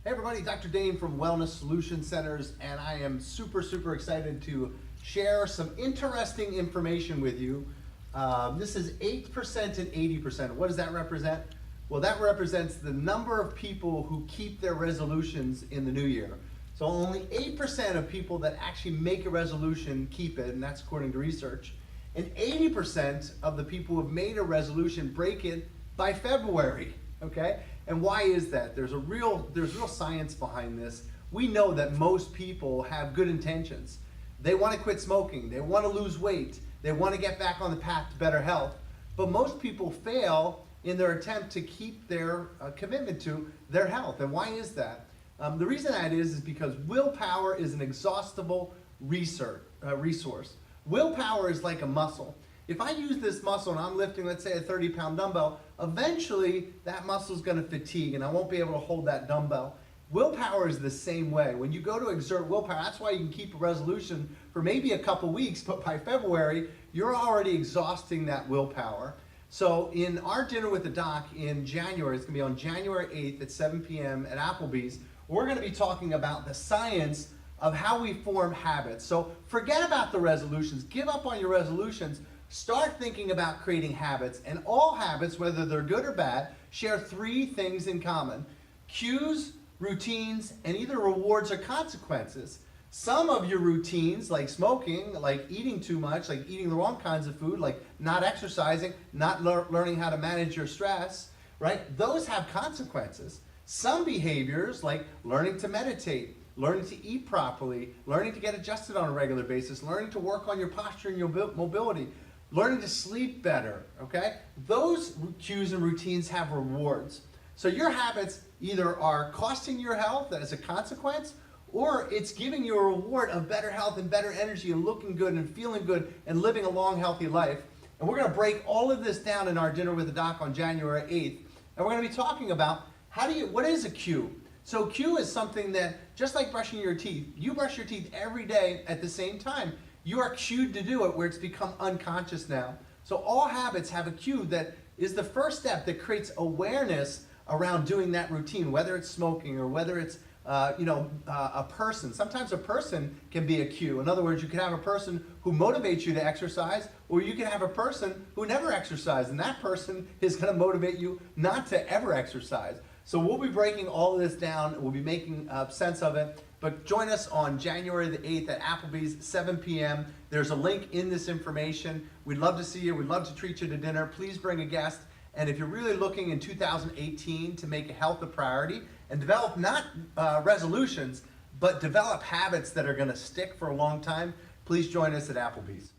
Hey everybody, Dr. Dane from Wellness Solution Centers, and I am super excited to share some interesting information with you. This is 8% and 80%. What does that represent? Well, that represents the number of people who keep their resolutions in the new year. So only 8% of people that actually make a resolution keep it, and that's according to research. And 80% of the people who have made a resolution break it by February, okay? And why is that? There's real science behind this. We know that most people have good intentions. They want to quit smoking, they want to lose weight, they want to get back on the path to better health, but most people fail in their attempt to keep their commitment to their health. And why is that? The reason that is because willpower is an exhaustible resource. Willpower is like a muscle. If I use this muscle and I'm lifting, let's say, a 30-pound dumbbell, eventually that muscle is going to fatigue and I won't be able to hold that dumbbell. Willpower is the same way. When you go to exert willpower, that's why you can keep a resolution for maybe a couple weeks, but by February, you're already exhausting that willpower. So in our dinner with the doc in January, it's going to be on January 8th at 7 p.m. at Applebee's, we're going to be talking about the science of how we form habits. So forget about the resolutions. Give up on your resolutions. Start thinking about creating habits, and all habits, whether they're good or bad, share three things in common: cues, routines, and either rewards or consequences. Some of your routines, like smoking, like eating too much, like eating the wrong kinds of food, like not exercising, not learning how to manage your stress, right? Those have consequences. Some behaviors, like learning to meditate, learning to eat properly, learning to get adjusted on a regular basis, learning to work on your posture and your mobility, learning to sleep better, okay? Those cues and routines have rewards. So your habits either are costing your health as a consequence, or it's giving you a reward of better health and better energy and looking good and feeling good and living a long, healthy life. And we're gonna break all of this down in our dinner with the doc on January 8th. And we're gonna be talking about what is a cue? So cue is something that, just like brushing your teeth, you brush your teeth every day at the same time. You are cued to do it where it's become unconscious now. So all habits have a cue that is the first step that creates awareness around doing that routine, whether it's smoking or whether it's a person. Sometimes a person can be a cue. In other words, you can have a person who motivates you to exercise, or you can have a person who never exercises, and that person is going to motivate you not to ever exercise. So we'll be breaking all of this down. We'll be making sense of it. But join us on January the 8th at Applebee's, 7 p.m. There's a link in this information. We'd love to see you. We'd love to treat you to dinner. Please bring a guest. And if you're really looking in 2018 to make health a priority and develop not resolutions, but develop habits that are going to stick for a long time, please join us at Applebee's.